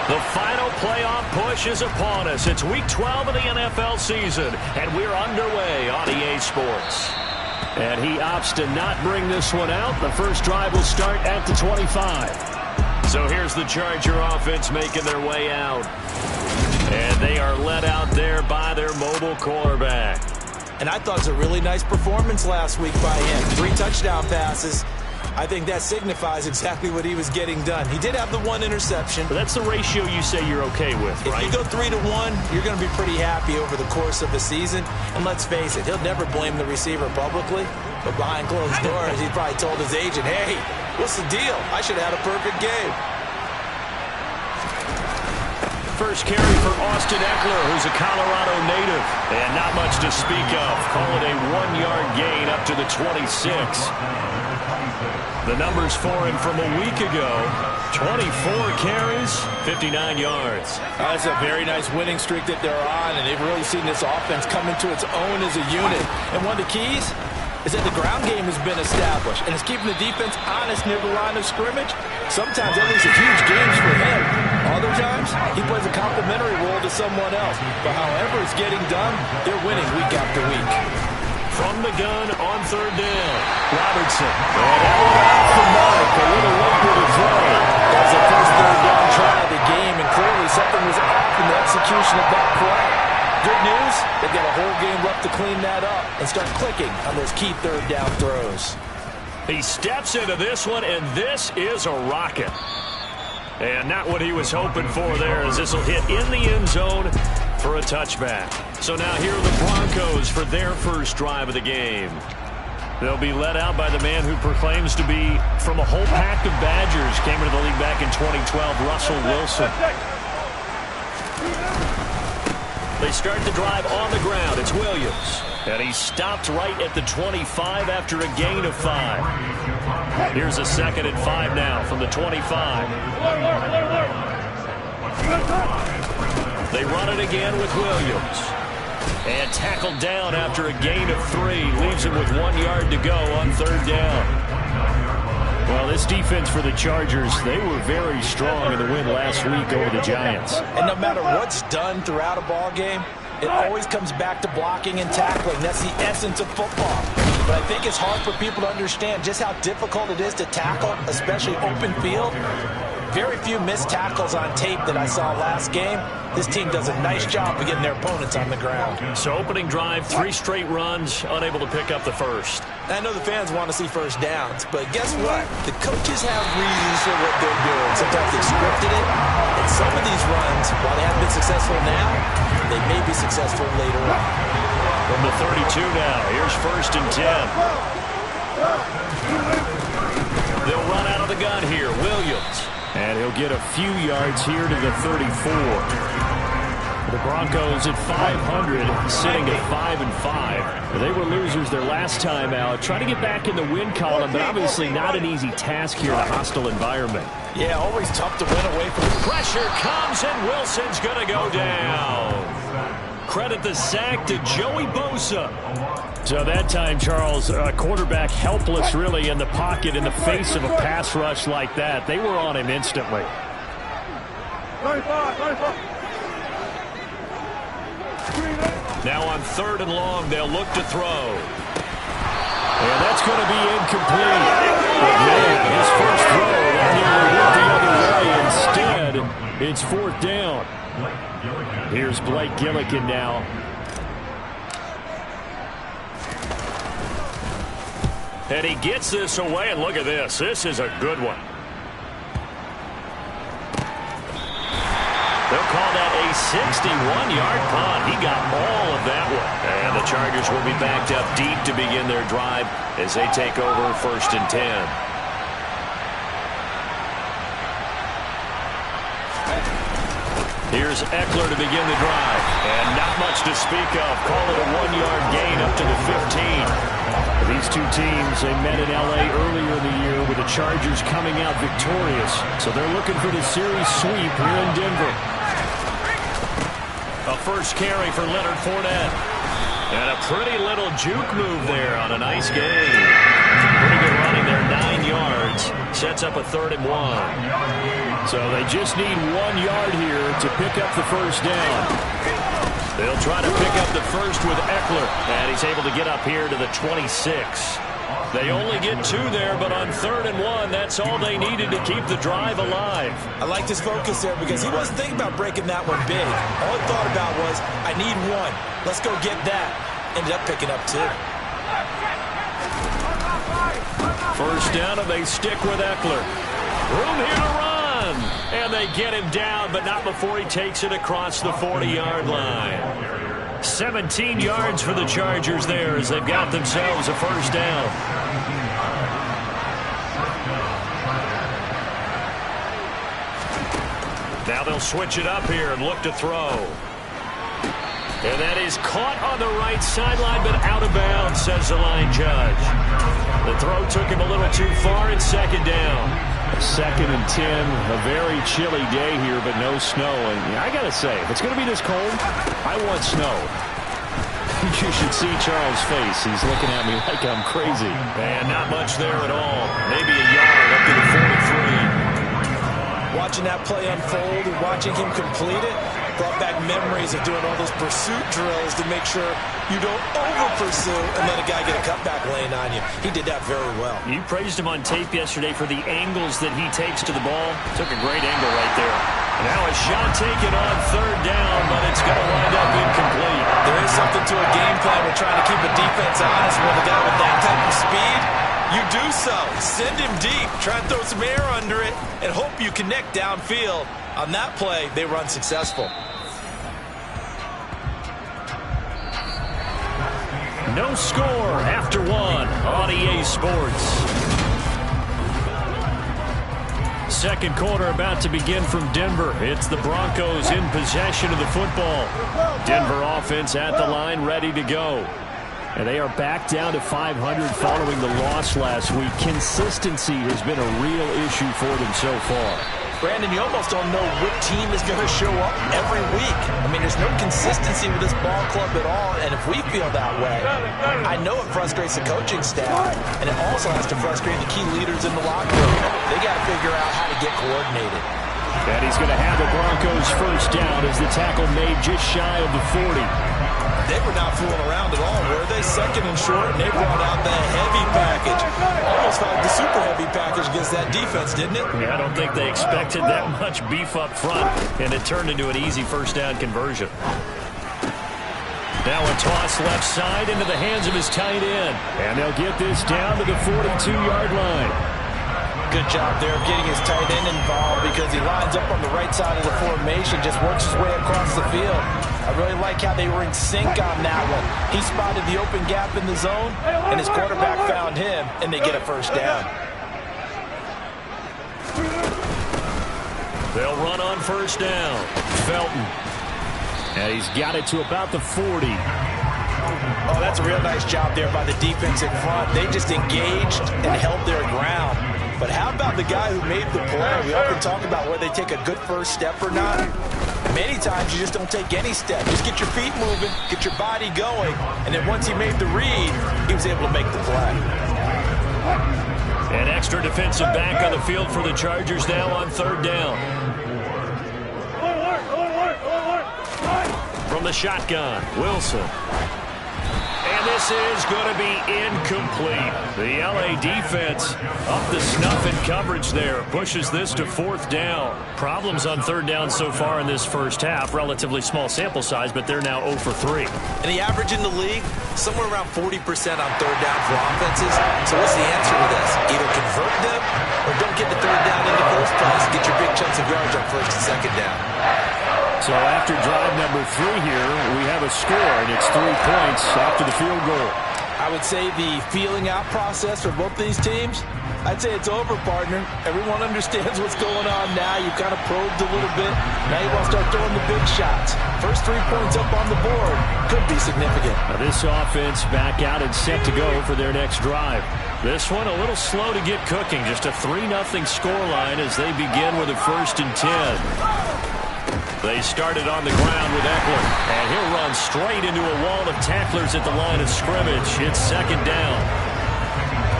The final playoff push is upon us. It's Week 12 of the NFL season, and we're underway on EA Sports. And he opts to not bring this one out. The first drive will start at the 25. So here's the Charger offense making their way out. And they are led out there by their mobile quarterback. And I thought it was a really nice performance last week by him. 3 touchdown passes. I think that signifies exactly what he was getting done. He did have the 1 interception. But that's the ratio you say you're okay with, right? If you go 3-1, you're going to be pretty happy over the course of the season. And let's face it, he'll never blame the receiver publicly. But behind closed doors, he probably told his agent, hey, what's the deal? I should have had a perfect game. First carry for Austin Ekeler, who's a Colorado native. And not much to speak of. Call it a 1-yard gain up to the 26. The numbers for him from a week ago, 24 carries, 59 yards. That's a very nice winning streak that they're on, and they've really seen this offense come into its own as a unit. And one of the keys is that the ground game has been established, and it's keeping the defense honest near the line of scrimmage. Sometimes that leads to huge games for him. Other times, he plays a complementary role to someone else. But however it's getting done, they're winning week after week. From the gun on 3rd down, Robertson. And out for Mark, a little late with a throw. That was the first 3rd down try of the game, and clearly something was off in the execution of that play. Good news, they've got a whole game left to clean that up and start clicking on those key 3rd down throws. He steps into this one, and this is a rocket. And not what he was hoping for there, as this will hit in the end zone for a touchback. So now here are the Broncos for their first drive of the game. They'll be led out by the man who proclaims to be from a whole pack of Badgers. Came into the league back in 2012, Russell Wilson. They start the drive on the ground. It's Williams. And he stopped right at the 25 after a gain of 5. Here's a 2nd and 5 now from the 25. They run it again with Williams. And tackled down after a gain of 3. Leaves him with 1 yard to go on 3rd down. Well, this defense for the Chargers, they were very strong in the win last week over the Giants. And no matter what's done throughout a ball game, it always comes back to blocking and tackling. That's the essence of football. But I think it's hard for people to understand just how difficult it is to tackle, especially open field. Very few missed tackles on tape that I saw last game. This team does a nice job of getting their opponents on the ground. So opening drive, 3 straight runs, unable to pick up the first. I know the fans want to see first downs, but guess what? The coaches have reasons for what they're doing. Sometimes they've scripted it, and some of these runs, while they haven't been successful now, they may be successful later on. From the 32 now, here's 1st and 10. They'll run out of the gun here, Williams. And he'll get a few yards here to the 34. The Broncos at 500, sitting at 5-5. They were losers their last time out. Trying to get back in the win column, but obviously not an easy task here in a hostile environment. Yeah, always tough to win away from the pressure comes, and Wilson's going to go down. Credit the sack to Joey Bosa. So that time, Charles, quarterback helpless really in the pocket in the face of a pass rush like that. They were on him instantly. Now on 3rd and long, they'll look to throw. And that's going to be incomplete. But man, his first throw, that nearly went the other way. Instead, it's 4th down. Here's Blake Gillikin now. And he gets this away, and look at this. This is a good one. They'll call that a 61-yard punt. He got all of that one. And the Chargers will be backed up deep to begin their drive as they take over 1st and 10. Here's Ekeler to begin the drive. And not much to speak of. Call it a 1-yard gain up to the 15. These two teams, they met in L.A. earlier in the year with the Chargers coming out victorious. So they're looking for the series sweep here in Denver. A first carry for Leonard Fournette. And a pretty little juke move there on a nice gain. Pretty good running there, 9 yards. Sets up a 3rd and 1. So they just need 1 yard here to pick up the first down. They'll try to pick up the first with Eckler, and he's able to get up here to the 26. They only get 2 there, but on 3rd and 1, that's all they needed to keep the drive alive. I liked his focus there because he wasn't thinking about breaking that one big. All he thought about was, I need 1. Let's go get that. Ended up picking up 2. First down, and they stick with Eckler. Room here to run. And they get him down, but not before he takes it across the 40-yard line. 17 yards for the Chargers there as they've got themselves a first down. Now they'll switch it up here and look to throw. And that is caught on the right sideline, but out of bounds, says the line judge. The throw took him a little too far, and second down. 2nd and 10, a very chilly day here, but no snow. And I got to say, if it's going to be this cold, I want snow. You should see Charles' face. He's looking at me like I'm crazy. And not much there at all. Maybe a yard up to the 43. Watching that play unfold and watching him complete it brought back memories of doing all those pursuit drills to make sure you don't over-pursue and let a guy get a cutback lane on you. He did that very well. You praised him on tape yesterday for the angles that he takes to the ball. Took a great angle right there. Now a shot taken on 3rd down, but it's going to wind up incomplete. There is something to a game plan with trying to keep a defense honest with a guy with that type of speed. You do so. Send him deep. Try and throw some air under it and hope you connect downfield. On that play, they run successful. No score after 1 on EA Sports. Second quarter about to begin from Denver. It's the Broncos in possession of the football. Denver offense at the line, ready to go. And they are back down to 500 following the loss last week. Consistency has been a real issue for them so far. Brandon, you almost don't know what team is going to show up every week. I mean, there's no consistency with this ball club at all, and if we feel that way, I know it frustrates the coaching staff, and it also has to frustrate the key leaders in the locker room. They got to figure out how to get coordinated. And he's going to have the Broncos first down as the tackle made just shy of the 40. They were not fooling around at all, were they? 2nd and short, and they brought out the heavy package. Almost like the super heavy package against that defense, didn't it? Yeah, I don't think they expected that much beef up front, and it turned into an easy first down conversion. Now a toss left side into the hands of his tight end. And they'll get this down to the 42-yard line. Good job there of getting his tight end involved because he lines up on the right side of the formation, just works his way across the field. I really like how they were in sync on that one. He spotted the open gap in the zone, and his quarterback found him, and they get a first down. They'll run on first down. Felton. And he's got it to about the 40. Oh, that's a real nice job there by the defense in front. They just engaged and held their ground. But how about the guy who made the play? We often talk about whether they take a good first step or not. Many times you just don't take any step. Just get your feet moving, get your body going, and then once he made the read, he was able to make the play. An extra defensive back on the field for the Chargers now on 3rd down. From the shotgun, Wilson. And this is going to be incomplete. The LA defense up the snuff in coverage there. Pushes this to 4th down. Problems on 3rd down so far in this first half. Relatively small sample size, but they're now 0 for 3. And the average in the league, somewhere around 40% on 3rd down for offenses. So what's the answer to this? Either convert them or don't get the 3rd down in the first place. Get your big chunks of yards on 1st and 2nd down. So after drive number 3 here, we have a score, and it's 3 points after the field goal. I would say the feeling out process for both these teams, I'd say it's over, partner. Everyone understands what's going on now. You've kind of probed a little bit. Now you want to start throwing the big shots. First 3 points up on the board could be significant. Now this offense back out and set to go for their next drive. This one a little slow to get cooking. Just a 3-0 scoreline as they begin with a 1st and 10. They started on the ground with Eckler, and he'll run straight into a wall of tacklers at the line of scrimmage. It's 2nd down.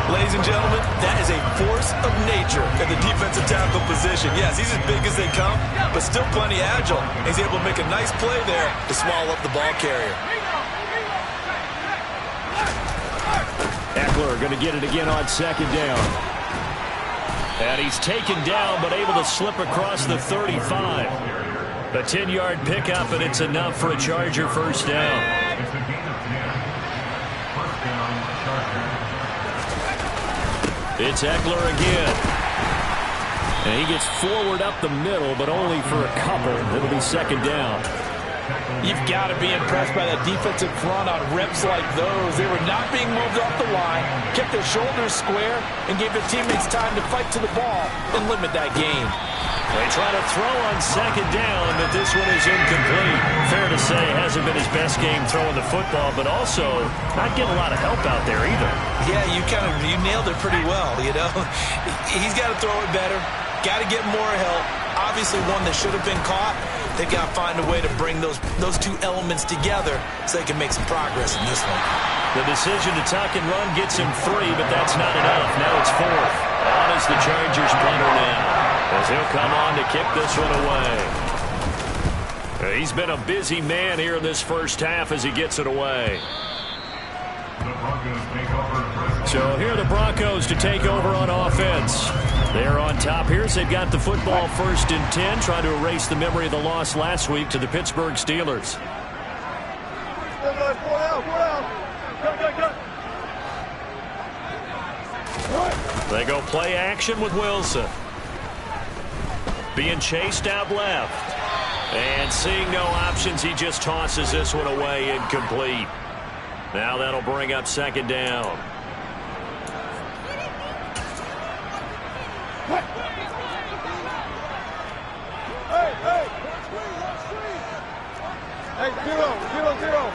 Ladies and gentlemen, that is a force of nature in the defensive tackle position. Yes, he's as big as they come, but still plenty agile. He's able to make a nice play there to swallow up the ball carrier. Ekeler going to get it again on second down. And he's taken down, but able to slip across the 35. A 10-yard pickup, and it's enough for a Charger first down. It's Ekeler again. And he gets forward up the middle, but only for a couple. It'll be second down. You've got to be impressed by that defensive front on reps like those. They were not being moved off the line, kept their shoulders square, and gave their teammates time to fight to the ball and limit that gain. They try to throw on second down, but this one is incomplete. Fair to say, hasn't been his best game throwing the football, but also not getting a lot of help out there either. Yeah, you nailed it pretty well, you know. He's got to throw it better, got to get more help. Obviously one that should have been caught. They've got to find a way to bring those two elements together so they can make some progress in this one. The decision to tuck and run gets him 3, but that's not enough. Now it's 4th. On is the Chargers punter now, as he'll come on to kick this one away. He's been a busy man here in this first half as he gets it away. So here are the Broncos to take over on offense. They're on top here as they've got the football 1st and 10, trying to erase the memory of the loss last week to the Pittsburgh Steelers. They go play action with Wilson. Being chased out left. And seeing no options, he just tosses this one away, incomplete. Now that'll bring up second down. Hey, 0-0-0.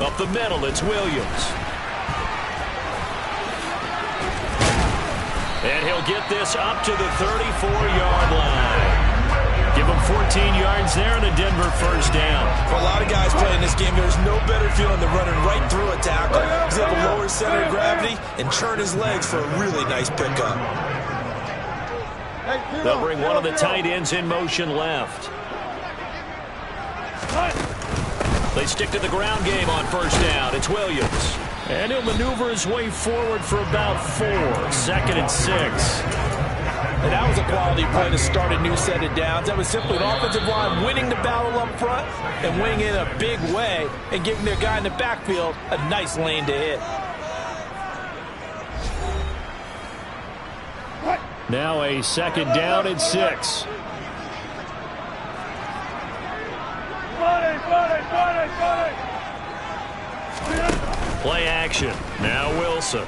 Up the middle, it's Williams. And he'll get this up to the 34-yard line. Give him 14 yards there and a Denver first down. For a lot of guys playing this game, there's no better feeling than running right through a tackle. He's able to lower his center of gravity and churn his legs for a really nice pickup. They'll bring one of the tight ends in motion left. They stick to the ground game on first down. It's Williams. And he'll maneuver his way forward for about 4. 2nd and 6. And that was a quality play to start a new set of downs. That was simply an offensive line winning the battle up front and winning in a big way and giving their guy in the backfield a nice lane to hit. Now a 2nd down and 6. Play action. Now Wilson.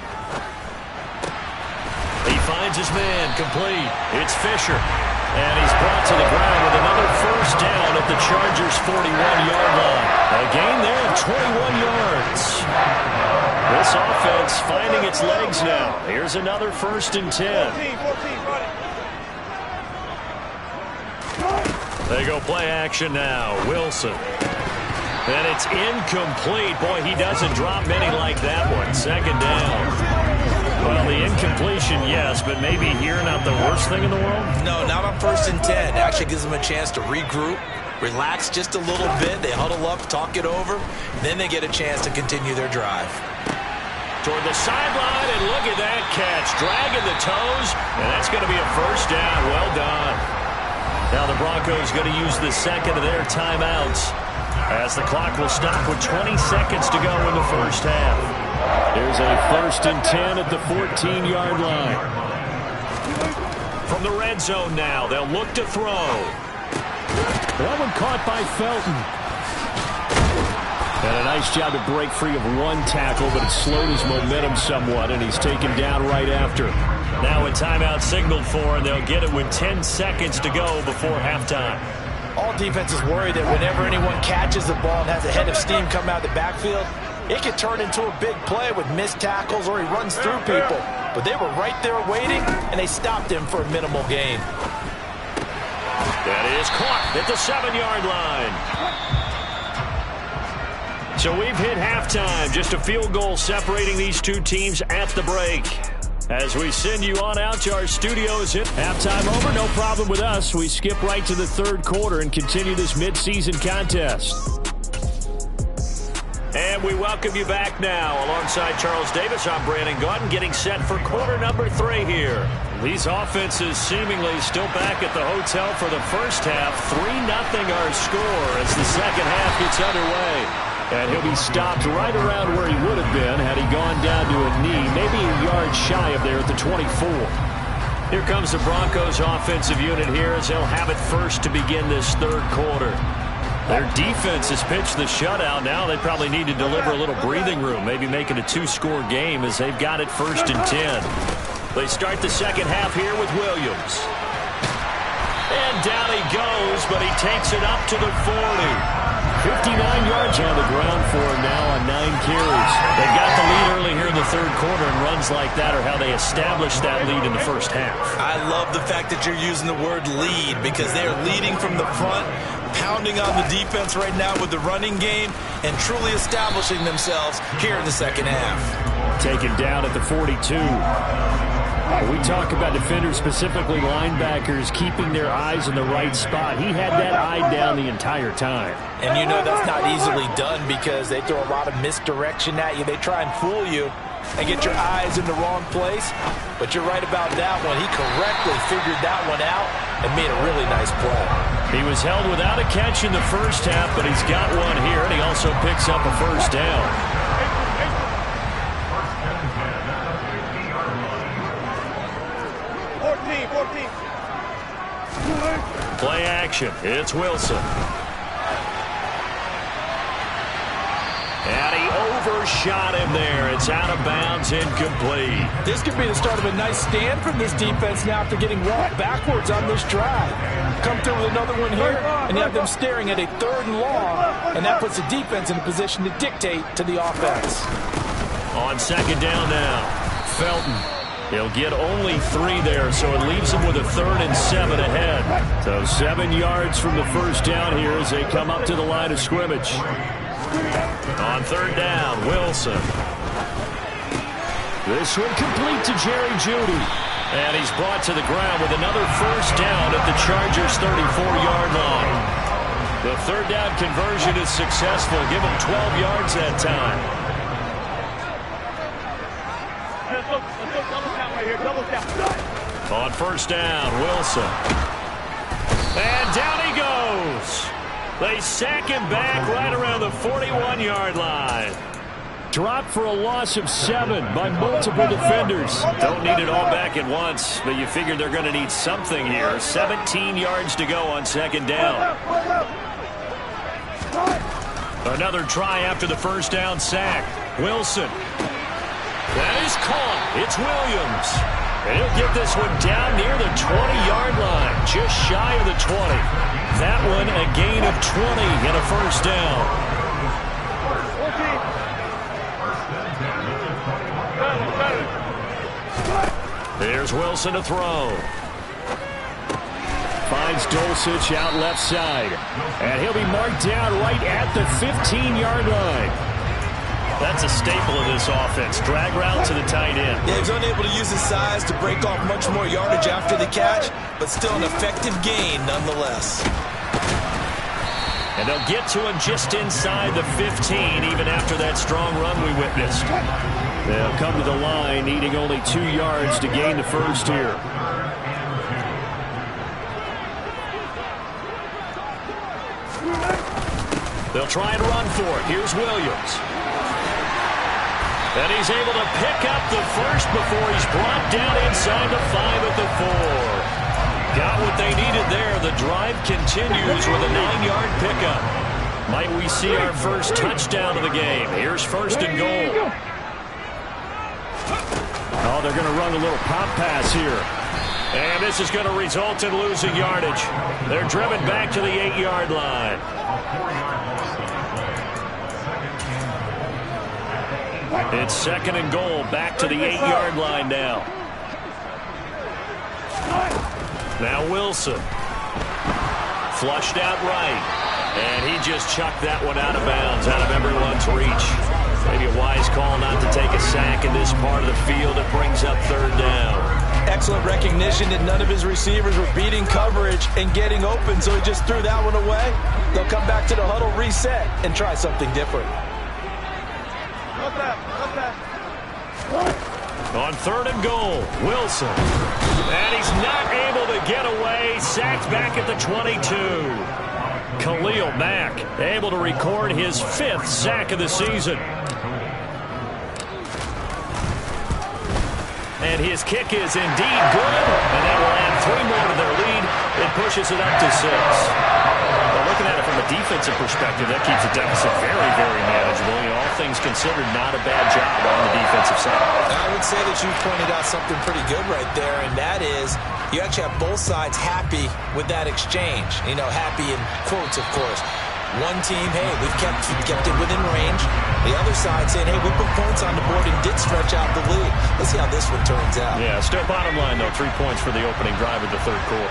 He finds his man, complete. It's Fisher. And he's brought to the ground with another first down at the Chargers' 41-yard line. A gain there of 21 yards. This offense finding its legs now. Here's another 1st and 10. They go play action now. Wilson. And it's incomplete. Boy, he doesn't drop many like that one. 2nd down. Well, the incompletion, yes, but maybe here not the worst thing in the world? No, not on 1st and 10. Actually gives them a chance to regroup, relax just a little bit. They huddle up, talk it over. Then they get a chance to continue their drive. Toward the sideline, and look at that catch. Dragging the toes, and that's going to be a first down. Well done. Now the Broncos going to use the 2nd of their timeouts, as the clock will stop with 20 seconds to go in the first half. There's a 1st and 10 at the 14-yard line. From the red zone now, they'll look to throw. That one caught by Felton. And a nice job to break free of one tackle, but it slowed his momentum somewhat, and he's taken down right after. Now a timeout signaled for, and they'll get it with 10 seconds to go before halftime. All defenses worry that whenever anyone catches the ball and has a head of steam come out of the backfield, it can turn into a big play with missed tackles or he runs through people. But they were right there waiting, and they stopped him for a minimal gain. That is caught at the 7-yard line. So we've hit halftime. Just a field goal separating these two teams at the break. As we send you on out to our studios. Halftime over, no problem with us. We skip right to the third quarter and continue this midseason contest. And we welcome you back now. Alongside Charles Davis, I'm Brandon Gaudin, getting set for quarter number 3 here. These offenses seemingly still back at the hotel for the first half. 3-0 our score as the second half gets underway. And he'll be stopped right around where he would have been had he gone down to a knee, maybe a yard shy of there at the 24. Here comes the Broncos offensive unit here as they'll have it first to begin this third quarter. Their defense has pitched the shutout. Now they probably need to deliver a little breathing room, maybe make it a 2-score game as they've got it 1st and 10. They start the second half here with Williams. And down he goes, but he takes it up to the 40. 59 yards on the ground for him now on 9 carries. They got the lead early here in the third quarter, and runs like that are how they established that lead in the first half. I love the fact that you're using the word lead because they're leading from the front, pounding on the defense right now with the running game, and truly establishing themselves here in the second half. Taken down at the 42. We talk about defenders, specifically linebackers, keeping their eyes in the right spot. He had that eye down the entire time. And you know that's not easily done because they throw a lot of misdirection at you. They try and fool you and get your eyes in the wrong place. But you're right about that one. He correctly figured that one out and made a really nice play. He was held without a catch in the first half, but he's got one here, and he also picks up a first down. Play action. It's Wilson. And he overshot him there. It's out of bounds, incomplete. This could be the start of a nice stand from this defense now after getting walked backwards on this drive. Come through with another one here, and you have them staring at a 3rd and long, and that puts the defense in a position to dictate to the offense. On second down now, Felton. He'll get only 3 there, so it leaves him with a 3rd and 7 ahead. So 7 yards from the first down here as they come up to the line of scrimmage. On third down, Wilson. This one complete to Jerry Jeudy. And he's brought to the ground with another first down at the Chargers' 34-yard line. The third down conversion is successful. Give him 12 yards that time. On first down, Wilson. And down he goes. They sack him back right around the 41-yard line. Dropped for a loss of 7 by multiple defenders. Don't need it all back at once, but you figure they're going to need something here. 17 yards to go on second down. Another try after the first down sack. Wilson. That is caught. It's Williams. And he'll get this one down near the 20-yard line, just shy of the 20. That one a gain of 20 and a first down. There's Wilson to throw. Finds Dulcich out left side. And he'll be marked down right at the 15-yard line. That's a staple of this offense. Drag route to the tight end. Yeah, he's unable to use his size to break off much more yardage after the catch, but still an effective gain nonetheless. And they'll get to him just inside the 15, even after that strong run we witnessed. They'll come to the line, needing only 2 yards to gain the first here. They'll try and run for it. Here's Williams. And he's able to pick up the first before he's brought down inside the 5 at the 4. Got what they needed there. The drive continues with a 9-yard pickup. Might we see our first touchdown of the game? Here's first and goal. Oh, they're going to run a little pop pass here. And this is going to result in losing yardage. They're driven back to the 8-yard line. It's second and goal, back to the 8-yard line now. Now Wilson. Flushed out right. And he just chucked that one out of bounds, out of everyone's reach. Maybe a wise call not to take a sack in this part of the field. It brings up third down. Excellent recognition that none of his receivers were beating coverage and getting open, so he just threw that one away. They'll come back to the huddle, reset, and try something different. On third and goal, Wilson. And he's not able to get away. Sacked back at the 22. Khalil Mack able to record his 5th sack of the season. And his kick is indeed good. And that will add 3 more to their lead. It pushes it up to 6. Well, looking at it from a defensive perspective, that keeps the deficit very, very manageable. You know, all things considered, not a bad job on the defensive side. I would say that you pointed out something pretty good right there, and that is you actually have both sides happy with that exchange. You know, happy in quotes, of course. One team, hey, we've kept it within range. The other side saying, hey, we put points on the board and did stretch out the lead. Let's see how this one turns out. Yeah, still bottom line, though, 3 points for the opening drive of the third quarter.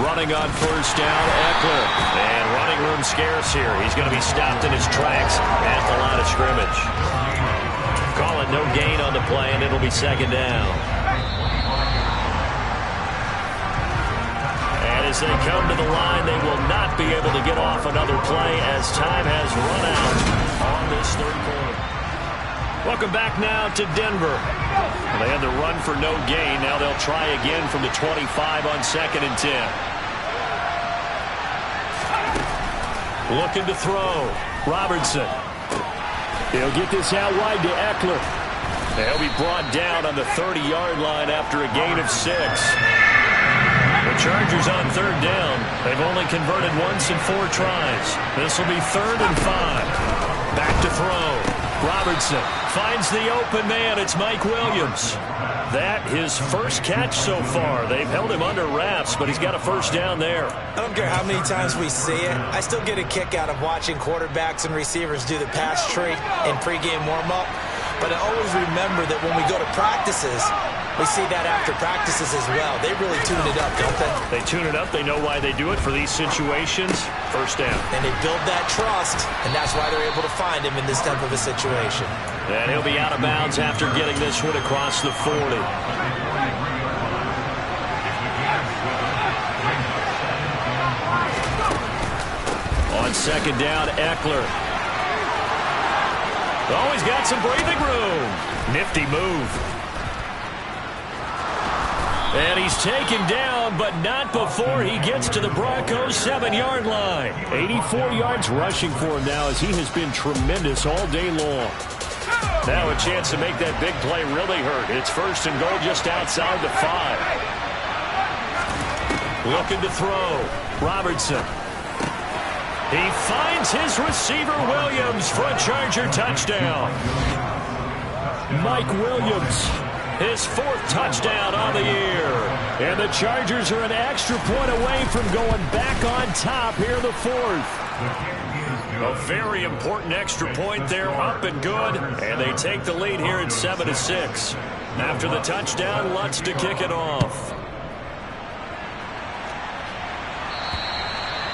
Running on first down, Eckler. And running room scarce here. He's going to be stopped in his tracks at the line of scrimmage. Call it no gain on the play, and it'll be second down. And as they come to the line, they will not be able to get off another play as time has run out on this third quarter. Welcome back now to Denver. They had the run for no gain. Now they'll try again from the 25 on 2nd and 10. Looking to throw. Robertson. He'll get this out wide to Eckler. He'll be brought down on the 30-yard line after a gain of 6. The Chargers on third down. They've only converted once in 4 tries. This will be 3rd and 5. Back to throw. Robertson finds the open man. It's Mike Williams. That his first catch so far. They've held him under wraps, but he's got a first down there. I don't care how many times we see it. I still get a kick out of watching quarterbacks and receivers do the pass tree in pregame warm-up. But I always remember that when we go to practices, we see that after practices as well. They really tune it up, don't they? They tune it up. They know why they do it for these situations. First down. And they build that trust, and that's why they're able to find him in this type of a situation. And he'll be out of bounds after getting this one across the 40. On second down, Eckler. Oh, he's got some breathing room. Nifty move. And he's taken down, but not before he gets to the Broncos' 7-yard line. 84 yards rushing for him now as he has been tremendous all day long. Now a chance to make that big play really hurt. It's 1st and goal just outside the 5. Looking to throw. Robertson. He finds his receiver, Williams, for a Charger touchdown. Mike Williams, his 4th touchdown on the year. And the Chargers are an extra point away from going back on top here in the 4th. A very important extra point there, up and good. And they take the lead here at 7-6. After the touchdown, Lutz to kick it off.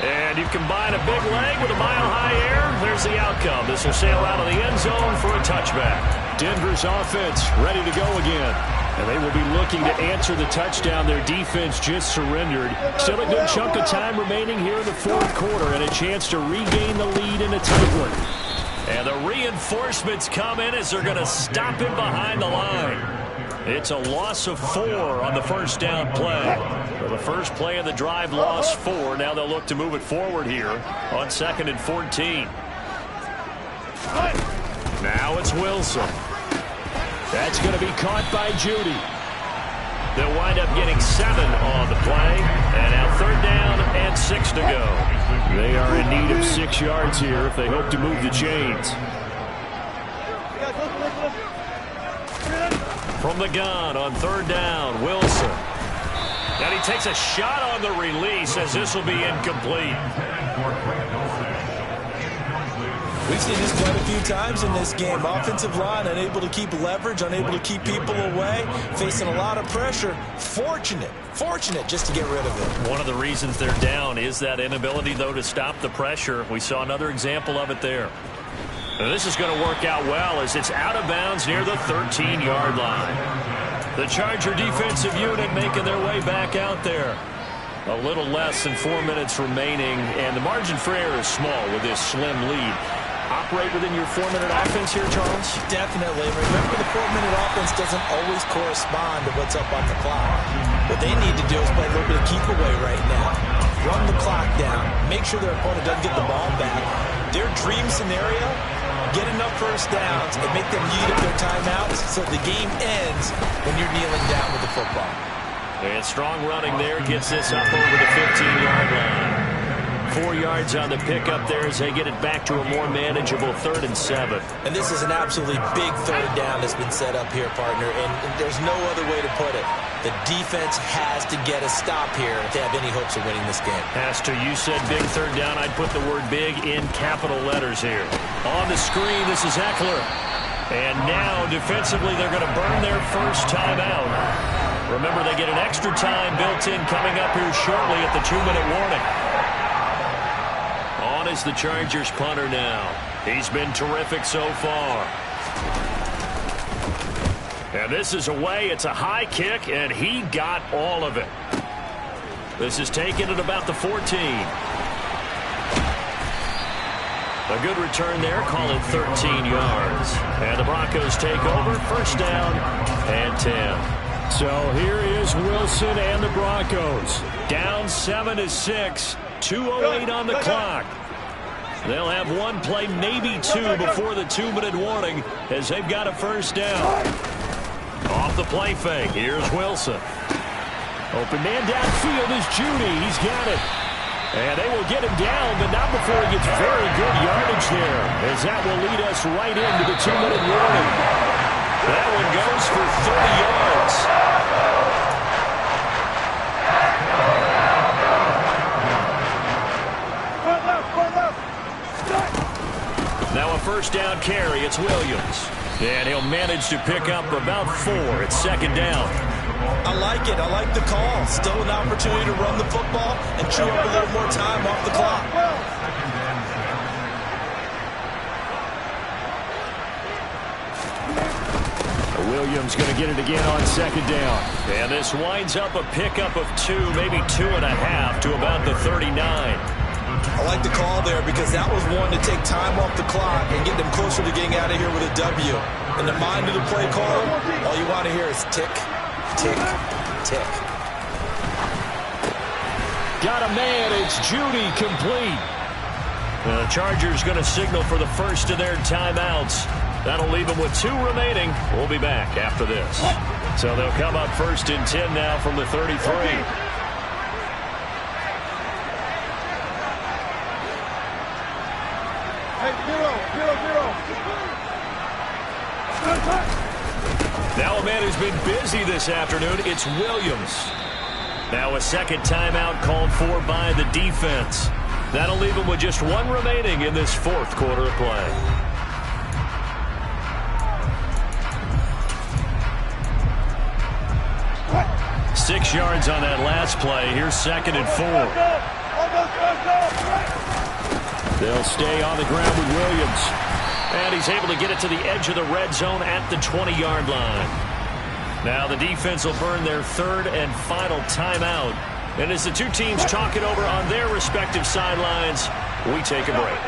And you combine a big leg with a mile-high air, there's the outcome. This will sail out of the end zone for a touchback. Denver's offense ready to go again. And they will be looking to answer the touchdown their defense just surrendered. Still a good chunk of time remaining here in the 4th quarter and a chance to regain the lead in a tight one. And the reinforcements come in as they're going to stop him behind the line. It's a loss of 4 on the first down play. For the first play of the drive, lost 4. Now they'll look to move it forward here on 2nd and 14. Now it's Wilson. That's going to be caught by Judy. They'll wind up getting 7 on the play. And now 3rd down and 6 to go. They are in need of 6 yards here if they hope to move the chains. From the gun on 3rd down, Wilson. And he takes a shot on the release as this will be incomplete. We've seen this quite a few times in this game. Offensive line unable to keep leverage, unable to keep people away, facing a lot of pressure. Fortunate just to get rid of it. One of the reasons they're down is that inability, though, to stop the pressure. We saw another example of it there. And this is going to work out well as it's out of bounds near the 13-yard line. The Charger defensive unit making their way back out there. A little less than 4 minutes remaining, and the margin for error is small with this slim lead. Operate within your 4-minute offense here, Charles? Definitely. Remember, the 4-minute offense doesn't always correspond to what's up on the clock. What they need to do is play a little bit of keep away right now. Run the clock down. Make sure their opponent doesn't get the ball back. Their dream scenario, get enough first downs and make them eat up their timeouts so the game ends when you're kneeling down with the football. And strong running there gets this up over the 15-yard line. 4 yards on the pickup there as they get it back to a more manageable 3rd and 7. And this is an absolutely big third down that's been set up here, partner, and there's no other way to put it. The defense has to get a stop here if they have any hopes of winning this game. Has to. You said big third down. I'd put the word big in capital letters here. On the screen, this is Eckler. And now, defensively, they're going to burn their first timeout. Remember, they get an extra time built in coming up here shortly at the 2-minute warning. On is the Chargers punter now. He's been terrific so far. And this is away. It's a high kick, and he got all of it. This is taken at about the 14. A good return there, call it 13 yards. And the Broncos take over, first down and 10. So here is Wilson and the Broncos. Down 7-6, 2:08 on the clock. They'll have one play, maybe two, before the 2-minute warning as they've got a first down. Off the play fake, here's Wilson. Open man downfield is Judy. He's got it. And they will get him down, but not before he gets very good yardage there, as that will lead us right into the 2-minute warning. That one goes for 30 yards. Now a first down carry, it's Williams. And he'll manage to pick up about 4. It's second down. I like it. I like the call. Still an opportunity to run the football and chew up a little more time off the clock. Williams going to get it again on second down. And this winds up a pickup of 2, maybe 2.5 to about the 39. I like the call there because that was one to take time off the clock and get them closer to getting out of here with a W. In the mind of the play call, all you want to hear is tick, tick, tick. Got a man. It's Judy complete. The Chargers going to signal for the first of their timeouts. That'll leave them with 2 remaining. We'll be back after this. So they'll come up first and 10 now from the 33. Now a man who's been busy this afternoon, it's Williams. Now a second timeout called for by the defense. That'll leave him with just 1 remaining in this 4th quarter of play. 6 yards on that last play. Here's 2nd and 4. They'll stay on the ground with Williams. And he's able to get it to the edge of the red zone at the 20-yard line. Now the defense will burn their 3rd and final timeout. And as the two teams talk it over on their respective sidelines, we take a break.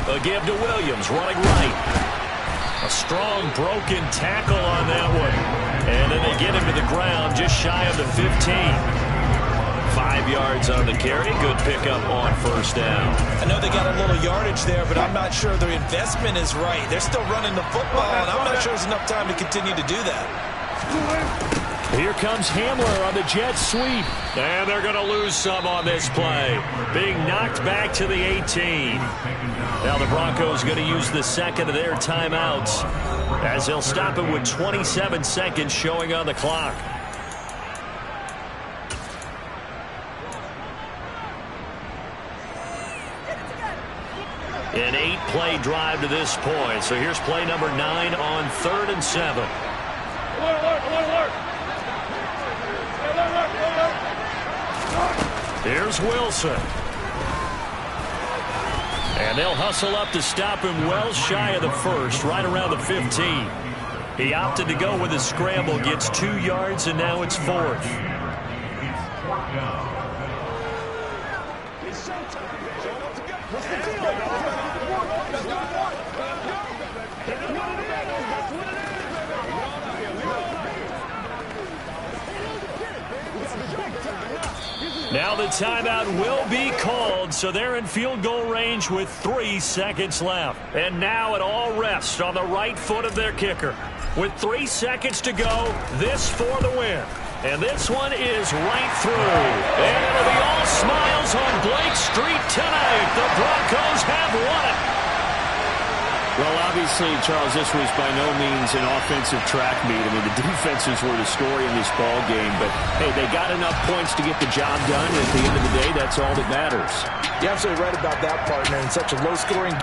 A give to Williams, running right. A strong broken tackle on that one. And then they get him to the ground just shy of the 15. 5 yards on the carry. Good pickup on first down. I know they got a little yardage there, but I'm not sure their investment is right. They're still running the football, and I'm not sure there's enough time to continue to do that. Here comes Hamler on the jet sweep. And they're going to lose some on this play. Being knocked back to the 18. Now the Broncos going to use the second of their timeouts as they'll stop it with 27 seconds showing on the clock. An 8-play drive to this point. So here's play number 9 on 3rd and 7. Here's Wilson. And they'll hustle up to stop him well shy of the first, right around the 15. He opted to go with a scramble, gets 2 yards, and now it's 4th. Now the timeout will be called, so they're in field goal range with 3 seconds left. And now it all rests on the right foot of their kicker. With 3 seconds to go, this for the win. And this one is right through. And it'll be all smiles on Blake Street tonight. The Broncos have won it. Well, obviously, Charles, this was by no means an offensive track meet. I mean, the defenses were the story in this ball game. But, hey, they got enough points to get the job done. And at the end of the day, that's all that matters. You're absolutely right about that, partner. In such a low-scoring